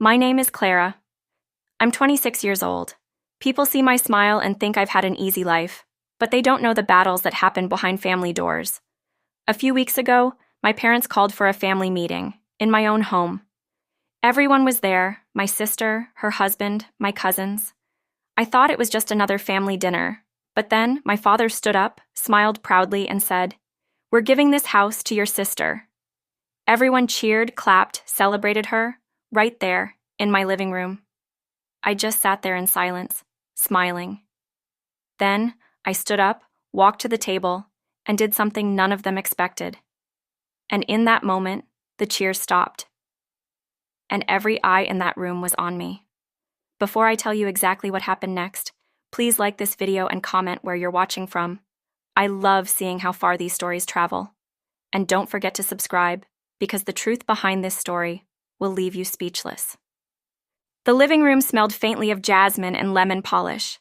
My name is Clara. I'm 26 years old. People see my smile and think I've had an easy life, but they don't know the battles that happen behind family doors. A few weeks ago, my parents called for a family meeting in my own home. Everyone was there, my sister, her husband, my cousins. I thought it was just another family dinner, but then my father stood up, smiled proudly, and said, "We're giving this house to your sister." Everyone cheered, clapped, celebrated her, right there, in my living room. I just sat there in silence, smiling. Then, I stood up, walked to the table, and did something none of them expected. And in that moment, the cheers stopped. And every eye in that room was on me. Before I tell you exactly what happened next, please like this video and comment where you're watching from. I love seeing how far these stories travel. And don't forget to subscribe, because the truth behind this story will leave you speechless. The living room smelled faintly of jasmine and lemon polish.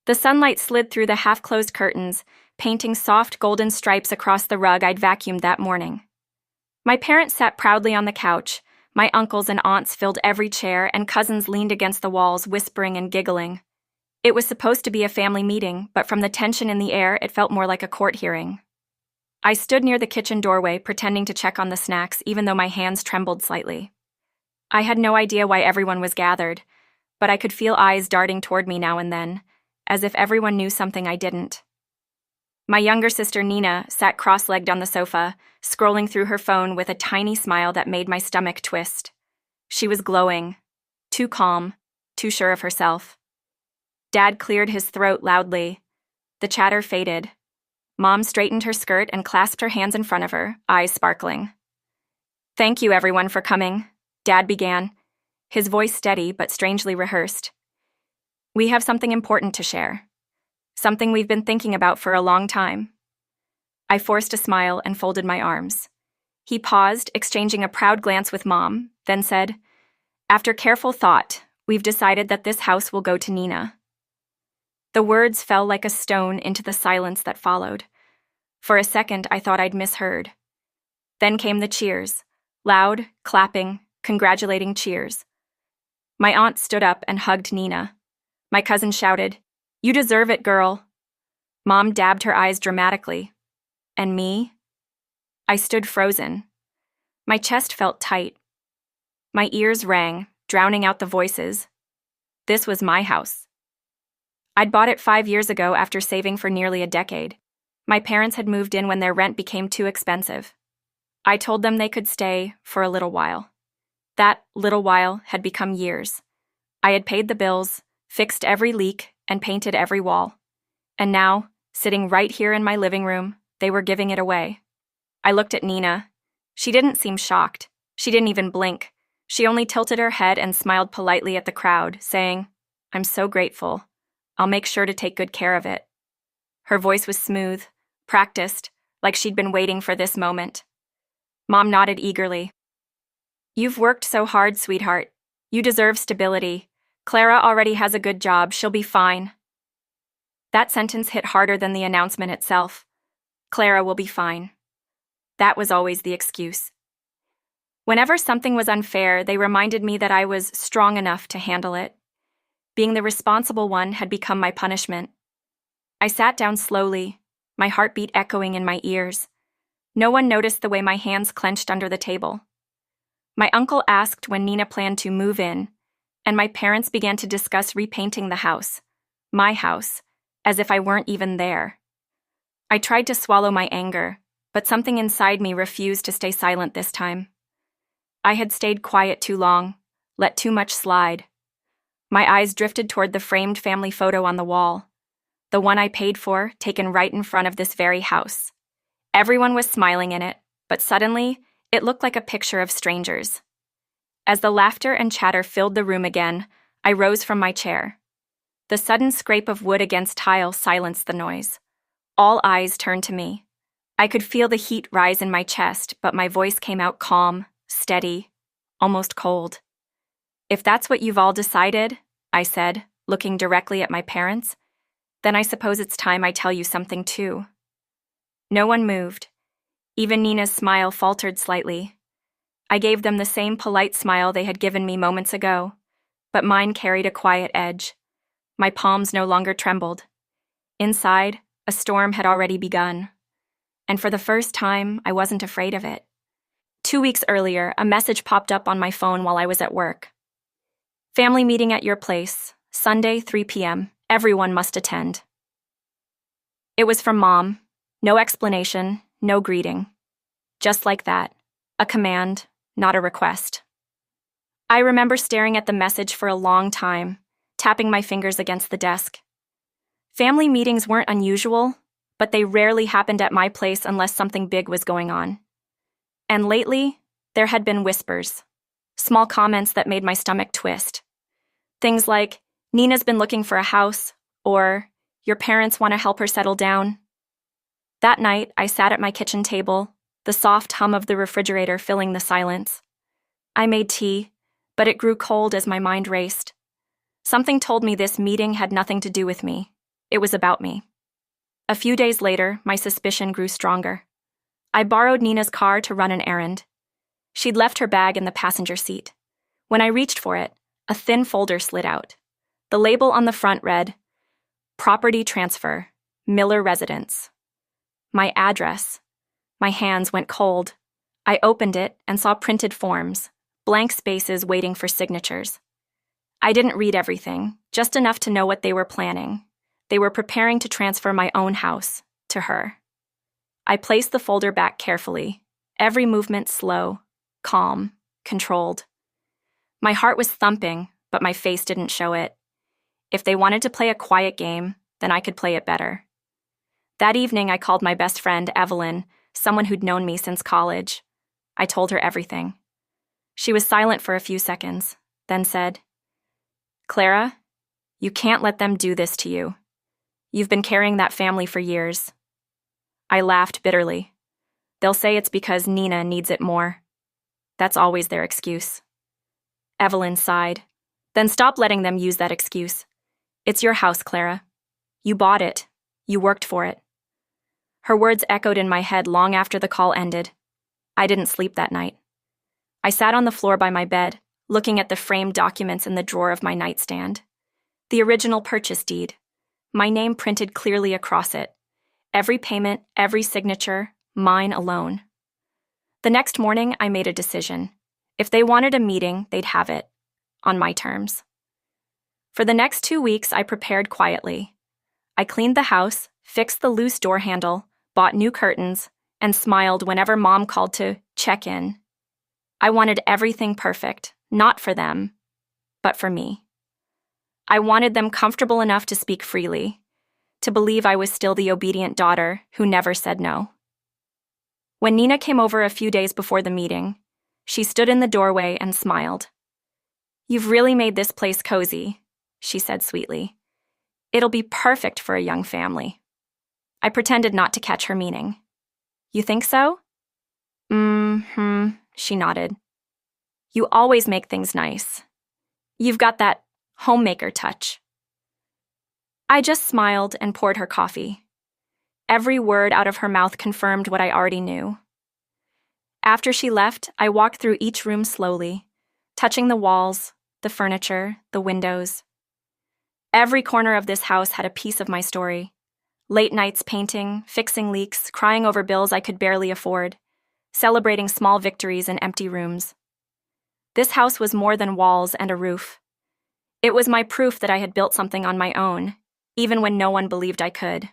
The sunlight slid through the half-closed curtains, painting soft golden stripes across the rug I'd vacuumed that morning. My parents sat proudly on the couch. My uncles and aunts filled every chair, and cousins leaned against the walls, whispering and giggling. It was supposed to be a family meeting, but from the tension in the air, it felt more like a court hearing. I stood near the kitchen doorway, pretending to check on the snacks, even though my hands trembled slightly. I had no idea why everyone was gathered, but I could feel eyes darting toward me now and then, as if everyone knew something I didn't. My younger sister Nina sat cross-legged on the sofa, scrolling through her phone with a tiny smile that made my stomach twist. She was glowing, too calm, too sure of herself. Dad cleared his throat loudly. The chatter faded. Mom straightened her skirt and clasped her hands in front of her, eyes sparkling. "Thank you, everyone, for coming," Dad began, his voice steady but strangely rehearsed. "We have something important to share. Something we've been thinking about for a long time." I forced a smile and folded my arms. He paused, exchanging a proud glance with Mom, then said, "After careful thought, we've decided that this house will go to Nina." The words fell like a stone into the silence that followed. For a second, I thought I'd misheard. Then came the cheers, loud, clapping, congratulating cheers. My aunt stood up and hugged Nina. My cousin shouted, "You deserve it, girl." Mom dabbed her eyes dramatically. And me? I stood frozen. My chest felt tight. My ears rang, drowning out the voices. This was my house. I'd bought it 5 years ago after saving for nearly a decade. My parents had moved in when their rent became too expensive. I told them they could stay for a little while. That little while had become years. I had paid the bills, fixed every leak, and painted every wall. And now, sitting right here in my living room, they were giving it away. I looked at Nina. She didn't seem shocked. She didn't even blink. She only tilted her head and smiled politely at the crowd, saying, "I'm so grateful. I'll make sure to take good care of it." Her voice was smooth, practiced, like she'd been waiting for this moment. Mom nodded eagerly. "You've worked so hard, sweetheart. You deserve stability. Clara already has a good job. She'll be fine." That sentence hit harder than the announcement itself. Clara will be fine. That was always the excuse. Whenever something was unfair, they reminded me that I was strong enough to handle it. Being the responsible one had become my punishment. I sat down slowly, my heartbeat echoing in my ears. No one noticed the way my hands clenched under the table. My uncle asked when Nina planned to move in, and my parents began to discuss repainting the house, my house, as if I weren't even there. I tried to swallow my anger, but something inside me refused to stay silent this time. I had stayed quiet too long, let too much slide. My eyes drifted toward the framed family photo on the wall, the one I paid for, taken right in front of this very house. Everyone was smiling in it, but suddenly, it looked like a picture of strangers. As the laughter and chatter filled the room again, I rose from my chair. The sudden scrape of wood against tile silenced the noise. All eyes turned to me. I could feel the heat rise in my chest, but my voice came out calm, steady, almost cold. "If that's what you've all decided," I said, looking directly at my parents, "then I suppose it's time I tell you something too." No one moved. Even Nina's smile faltered slightly. I gave them the same polite smile they had given me moments ago, but mine carried a quiet edge. My palms no longer trembled. Inside, a storm had already begun. And for the first time, I wasn't afraid of it. 2 weeks earlier, a message popped up on my phone while I was at work. Family meeting at your place, Sunday, 3 p.m. Everyone must attend. It was from Mom. No explanation, no greeting. Just like that. A command, not a request. I remember staring at the message for a long time, tapping my fingers against the desk. Family meetings weren't unusual, but they rarely happened at my place unless something big was going on. And lately, there had been whispers, small comments that made my stomach twist. Things like, Nina's been looking for a house, or your parents want to help her settle down. That night, I sat at my kitchen table, the soft hum of the refrigerator filling the silence. I made tea, but it grew cold as my mind raced. Something told me this meeting had nothing to do with me. It was about me. A few days later, my suspicion grew stronger. I borrowed Nina's car to run an errand. She'd left her bag in the passenger seat. When I reached for it, a thin folder slid out. The label on the front read, Property Transfer, Miller Residence. My address. My hands went cold. I opened it and saw printed forms, blank spaces waiting for signatures. I didn't read everything, just enough to know what they were planning. They were preparing to transfer my own house to her. I placed the folder back carefully, every movement slow, calm, controlled. My heart was thumping, but my face didn't show it. If they wanted to play a quiet game, then I could play it better. That evening, I called my best friend, Evelyn, someone who'd known me since college. I told her everything. She was silent for a few seconds, then said, Clara, you can't let them do this to you. You've been carrying that family for years. I laughed bitterly. They'll say it's because Nina needs it more. That's always their excuse. Evelyn sighed. Then stop letting them use that excuse. It's your house, Clara. You bought it. You worked for it. Her words echoed in my head long after the call ended. I didn't sleep that night. I sat on the floor by my bed, looking at the framed documents in the drawer of my nightstand. The original purchase deed. My name printed clearly across it. Every payment, every signature, mine alone. The next morning, I made a decision. If they wanted a meeting, they'd have it. On my terms. For the next 2 weeks, I prepared quietly. I cleaned the house, fixed the loose door handle, bought new curtains, and smiled whenever Mom called to check in. I wanted everything perfect, not for them, but for me. I wanted them comfortable enough to speak freely, to believe I was still the obedient daughter who never said no. When Nina came over a few days before the meeting, she stood in the doorway and smiled. You've really made this place cozy, she said sweetly. It'll be perfect for a young family. I pretended not to catch her meaning. You think so? She nodded. You always make things nice. You've got that homemaker touch. I just smiled and poured her coffee. Every word out of her mouth confirmed what I already knew. After she left, I walked through each room slowly, touching the walls, the furniture, the windows. Every corner of this house had a piece of my story. Late nights painting, fixing leaks, crying over bills I could barely afford, celebrating small victories in empty rooms. This house was more than walls and a roof. It was my proof that I had built something on my own, even when no one believed I could.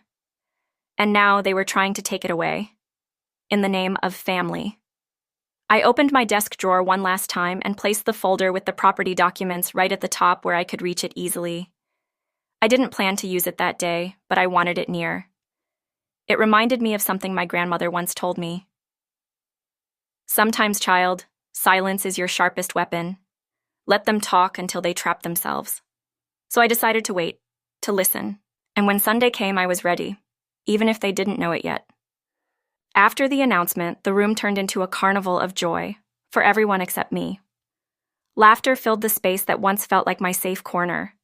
And now they were trying to take it away. In the name of family. I opened my desk drawer one last time and placed the folder with the property documents right at the top where I could reach it easily. I didn't plan to use it that day, but I wanted it near. It reminded me of something my grandmother once told me. Sometimes, child, silence is your sharpest weapon. Let them talk until they trap themselves. So I decided to wait, to listen, and when Sunday came, I was ready, even if they didn't know it yet. After the announcement, the room turned into a carnival of joy, for everyone except me. Laughter filled the space that once felt like my safe corner.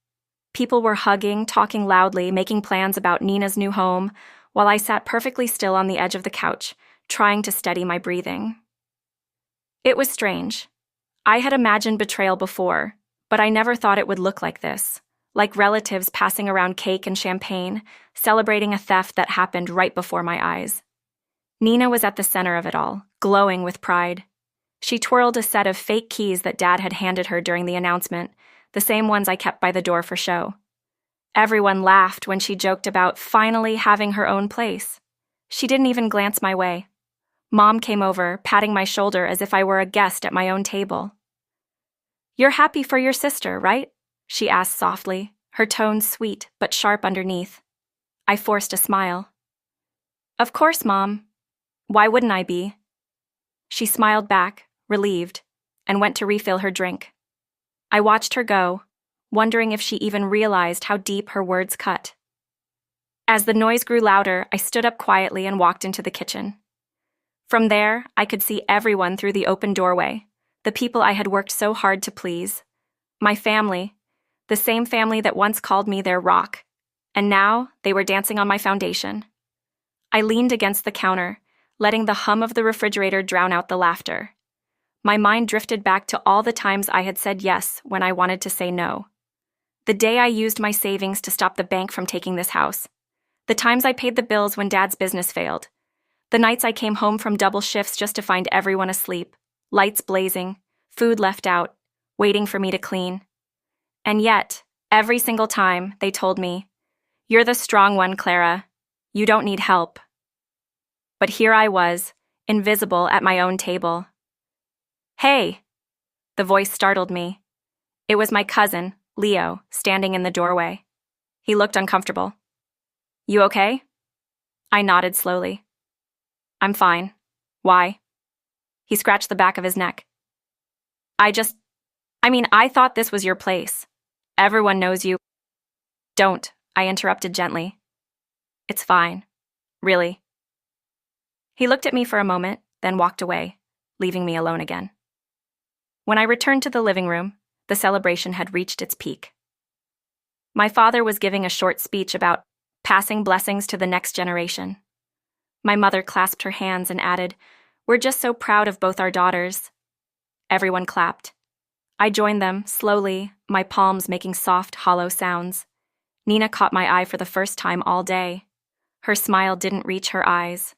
People were hugging, talking loudly, making plans about Nina's new home, while I sat perfectly still on the edge of the couch, trying to steady my breathing. It was strange. I had imagined betrayal before, but I never thought it would look like this. Like relatives passing around cake and champagne, celebrating a theft that happened right before my eyes. Nina was at the center of it all, glowing with pride. She twirled a set of fake keys that Dad had handed her during the announcement, the same ones I kept by the door for show. Everyone laughed when she joked about finally having her own place. She didn't even glance my way. Mom came over, patting my shoulder as if I were a guest at my own table. "You're happy for your sister, right?" she asked softly, her tone sweet but sharp underneath. I forced a smile. "Of course, Mom. Why wouldn't I be?" She smiled back, relieved, and went to refill her drink. I watched her go, wondering if she even realized how deep her words cut. As the noise grew louder, I stood up quietly and walked into the kitchen. From there, I could see everyone through the open doorway, the people I had worked so hard to please. My family, the same family that once called me their rock, and now they were dancing on my foundation. I leaned against the counter, letting the hum of the refrigerator drown out the laughter. My mind drifted back to all the times I had said yes when I wanted to say no. The day I used my savings to stop the bank from taking this house. The times I paid the bills when Dad's business failed. The nights I came home from double shifts just to find everyone asleep, lights blazing, food left out, waiting for me to clean. And yet, every single time, they told me, "You're the strong one, Clara. You don't need help." But here I was, invisible at my own table. "Hey!" The voice startled me. It was my cousin, Leo, standing in the doorway. He looked uncomfortable. "You okay?" I nodded slowly. "I'm fine. Why?" He scratched the back of his neck. I thought this was your place. Everyone knows you." "Don't," I interrupted gently. "It's fine. Really." He looked at me for a moment, then walked away, leaving me alone again. When I returned to the living room, the celebration had reached its peak. My father was giving a short speech about passing blessings to the next generation. My mother clasped her hands and added, "We're just so proud of both our daughters." Everyone clapped. I joined them, slowly, my palms making soft, hollow sounds. Nina caught my eye for the first time all day. Her smile didn't reach her eyes.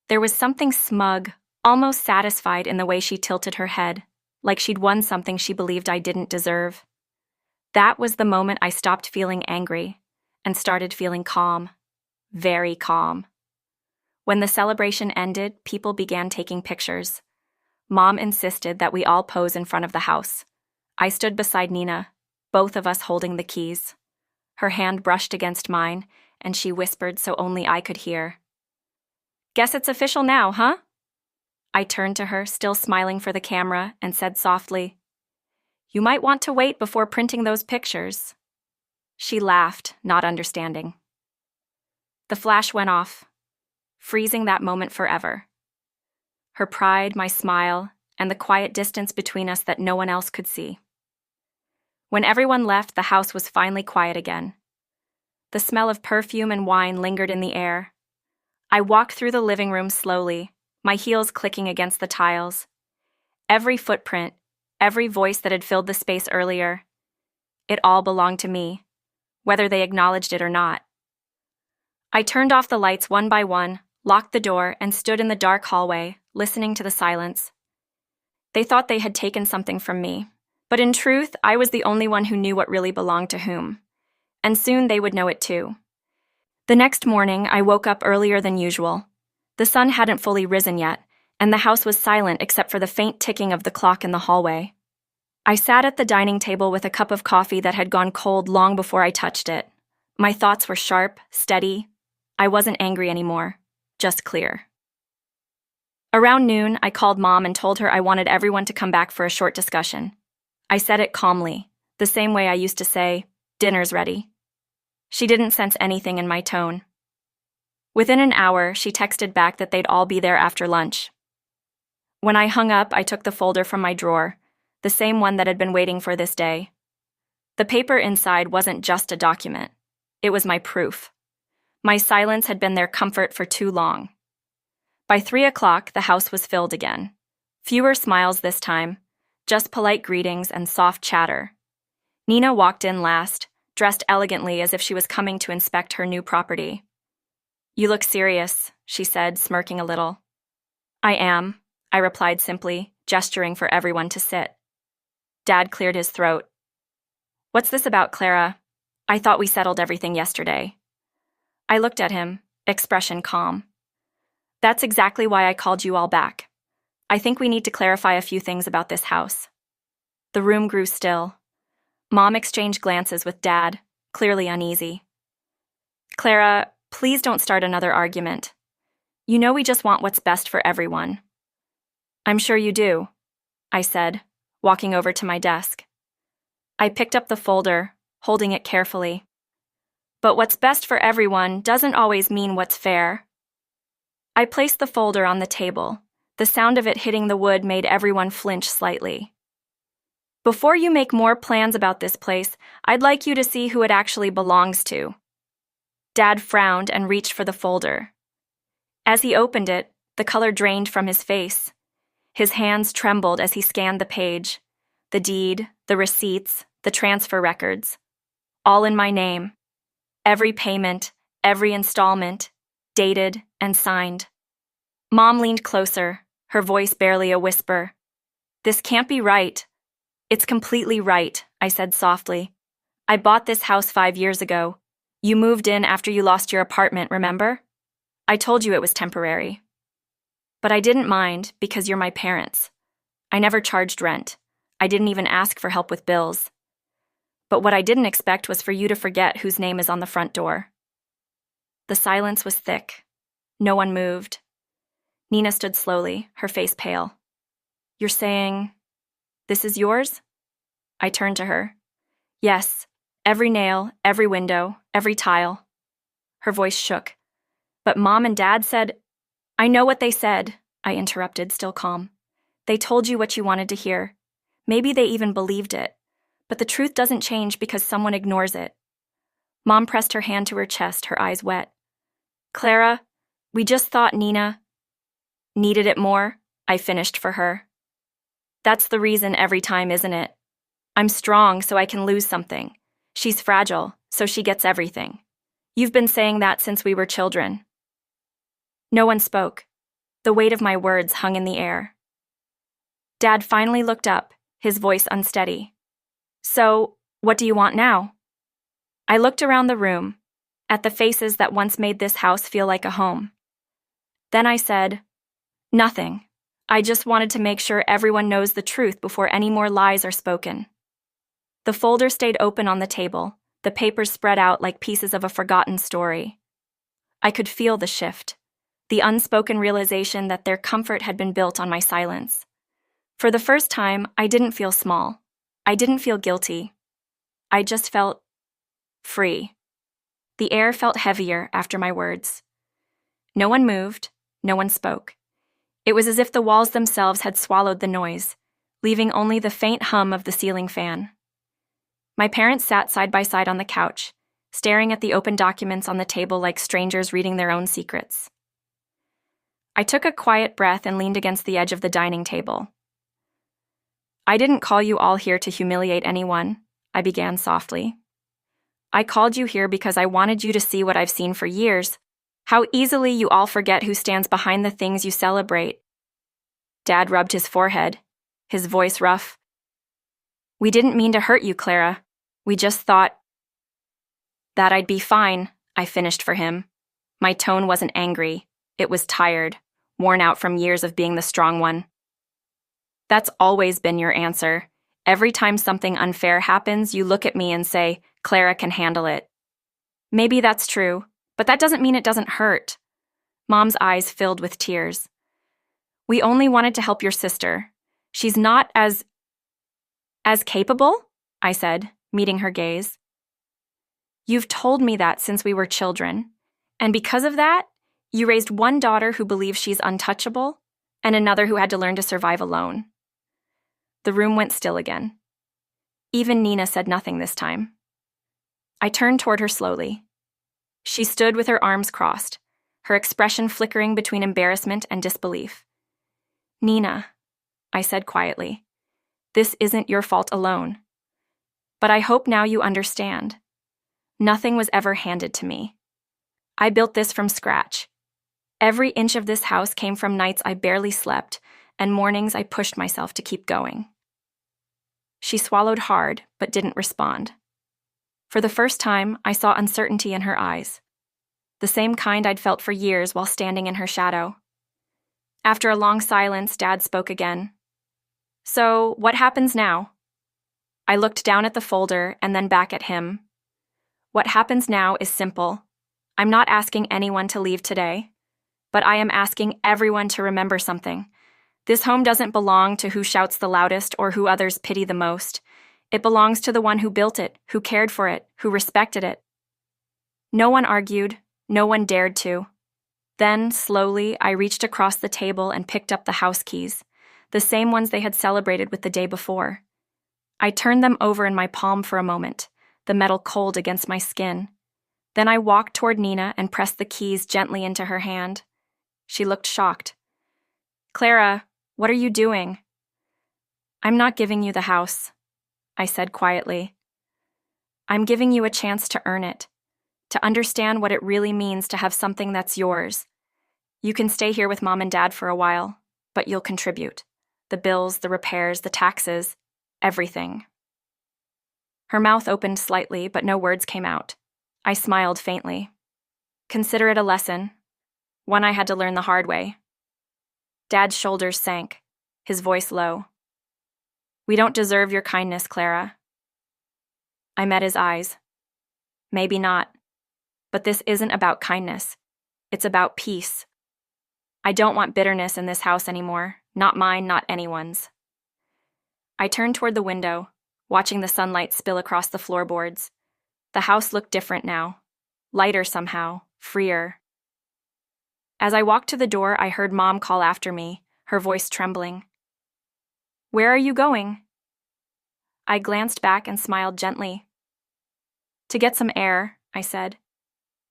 There was something smug, almost satisfied in the way she tilted her head, like she'd won something she believed I didn't deserve. That was the moment I stopped feeling angry and started feeling calm. Very calm. When the celebration ended, people began taking pictures. Mom insisted that we all pose in front of the house. I stood beside Nina, both of us holding the keys. Her hand brushed against mine, and she whispered so only I could hear. "Guess it's official now, huh?" I turned to her, still smiling for the camera, and said softly, "You might want to wait before printing those pictures." She laughed, not understanding. The flash went off, freezing that moment forever. Her pride, my smile, and the quiet distance between us that no one else could see. When everyone left, the house was finally quiet again. The smell of perfume and wine lingered in the air. I walked through the living room slowly, my heels clicking against the tiles. Every footprint, every voice that had filled the space earlier, it all belonged to me, whether they acknowledged it or not. I turned off the lights one by one, locked the door, and stood in the dark hallway, listening to the silence. They thought they had taken something from me, but in truth, I was the only one who knew what really belonged to whom. And soon they would know it too. The next morning, I woke up earlier than usual. The sun hadn't fully risen yet, and the house was silent except for the faint ticking of the clock in the hallway. I sat at the dining table with a cup of coffee that had gone cold long before I touched it. My thoughts were sharp, steady. I wasn't angry anymore, just clear. Around noon, I called Mom and told her I wanted everyone to come back for a short discussion. I said it calmly, the same way I used to say, "Dinner's ready." She didn't sense anything in my tone. Within an hour, she texted back that they'd all be there after lunch. When I hung up, I took the folder from my drawer, the same one that had been waiting for this day. The paper inside wasn't just a document. It was my proof. My silence had been their comfort for too long. By 3 o'clock, the house was filled again. Fewer smiles this time, just polite greetings and soft chatter. Nina walked in last, dressed elegantly as if she was coming to inspect her new property. "You look serious," she said, smirking a little. "I am," I replied simply, gesturing for everyone to sit. Dad cleared his throat. "What's this about, Clara? I thought we settled everything yesterday." I looked at him, expression calm. "That's exactly why I called you all back. I think we need to clarify a few things about this house." The room grew still. Mom exchanged glances with Dad, clearly uneasy. "Clara, please don't start another argument. You know we just want what's best for everyone." "I'm sure you do," I said, walking over to my desk. I picked up the folder, holding it carefully. "But what's best for everyone doesn't always mean what's fair." I placed the folder on the table. The sound of it hitting the wood made everyone flinch slightly. "Before you make more plans about this place, I'd like you to see who it actually belongs to." Dad frowned and reached for the folder. As he opened it, the color drained from his face. His hands trembled as he scanned the page. The deed, the receipts, the transfer records. All in my name. Every payment, every installment, dated and signed. Mom leaned closer, her voice barely a whisper. "This can't be right." "It's completely right," I said softly. "I bought this house 5 years ago. You moved in after you lost your apartment, remember? I told you it was temporary. But I didn't mind because you're my parents. I never charged rent. I didn't even ask for help with bills. But what I didn't expect was for you to forget whose name is on the front door." The silence was thick. No one moved. Nina stood slowly, her face pale. "You're saying, this is yours?" I turned to her. "Yes, every nail, every window, every tile." Her voice shook. "But Mom and Dad said—" "I know what they said," I interrupted, still calm. "They told you what you wanted to hear. Maybe they even believed it. But the truth doesn't change because someone ignores it." Mom pressed her hand to her chest, her eyes wet. "Clara, we just thought Nina needed it more," I finished for her. "That's the reason every time, isn't it? I'm strong so I can lose something. She's fragile, so she gets everything. You've been saying that since we were children." No one spoke. The weight of my words hung in the air. Dad finally looked up, his voice unsteady. "So, what do you want now?" I looked around the room, at the faces that once made this house feel like a home. Then I said, "Nothing. I just wanted to make sure everyone knows the truth before any more lies are spoken." The folder stayed open on the table, the papers spread out like pieces of a forgotten story. I could feel the shift, the unspoken realization that their comfort had been built on my silence. For the first time, I didn't feel small. I didn't feel guilty. I just felt free. The air felt heavier after my words. No one moved, no one spoke. It was as if the walls themselves had swallowed the noise, leaving only the faint hum of the ceiling fan. My parents sat side by side on the couch, staring at the open documents on the table like strangers reading their own secrets. I took a quiet breath and leaned against the edge of the dining table. "I didn't call you all here to humiliate anyone," I began softly. "I called you here because I wanted you to see what I've seen for years, how easily you all forget who stands behind the things you celebrate." Dad rubbed his forehead, his voice rough. "We didn't mean to hurt you, Clara. We just thought that I'd be fine," I finished for him. My tone wasn't angry. It was tired, worn out from years of being the strong one. "That's always been your answer. Every time something unfair happens, you look at me and say, 'Clara can handle it.' Maybe that's true, but that doesn't mean it doesn't hurt." Mom's eyes filled with tears. "We only wanted to help your sister. She's not as capable?" I said, meeting her gaze. "You've told me that since we were children, and because of that, you raised one daughter who believes she's untouchable and another who had to learn to survive alone." The room went still again. Even Nina said nothing this time. I turned toward her slowly. She stood with her arms crossed, her expression flickering between embarrassment and disbelief. "Nina," I said quietly. This isn't your fault alone. But I hope now you understand. Nothing was ever handed to me. I built this from scratch. Every inch of this house came from nights I barely slept and mornings I pushed myself to keep going. She swallowed hard, but didn't respond. For the first time, I saw uncertainty in her eyes. The same kind I'd felt for years while standing in her shadow. After a long silence, Dad spoke again. So, what happens now? I looked down at the folder and then back at him. What happens now is simple. I'm not asking anyone to leave today, but I am asking everyone to remember something. This home doesn't belong to who shouts the loudest or who others pity the most. It belongs to the one who built it, who cared for it, who respected it. No one argued, no one dared to. Then, slowly, I reached across the table and picked up the house keys, the same ones they had celebrated with the day before. I turned them over in my palm for a moment, the metal cold against my skin. Then I walked toward Nina and pressed the keys gently into her hand. She looked shocked. Clara, what are you doing? I'm not giving you the house, I said quietly. I'm giving you a chance to earn it, to understand what it really means to have something that's yours. You can stay here with Mom and Dad for a while, but you'll contribute. The bills, the repairs, the taxes, everything. Her mouth opened slightly, but no words came out. I smiled faintly. Consider it a lesson, one I had to learn the hard way. Dad's shoulders sank, his voice low. We don't deserve your kindness, Clara. I met his eyes. Maybe not. But this isn't about kindness. It's about peace. I don't want bitterness in this house anymore. Not mine, not anyone's. I turned toward the window, watching the sunlight spill across the floorboards. The house looked different now. Lighter somehow, freer. As I walked to the door, I heard Mom call after me, her voice trembling. Where are you going? I glanced back and smiled gently. To get some air, I said.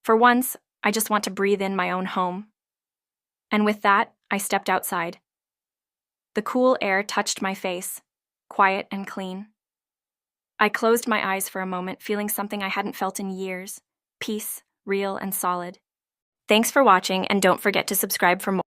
For once, I just want to breathe in my own home. And with that, I stepped outside. The cool air touched my face, quiet and clean. I closed my eyes for a moment, feeling something I hadn't felt in years. Peace, real and solid. Thanks for watching, and don't forget to subscribe for more.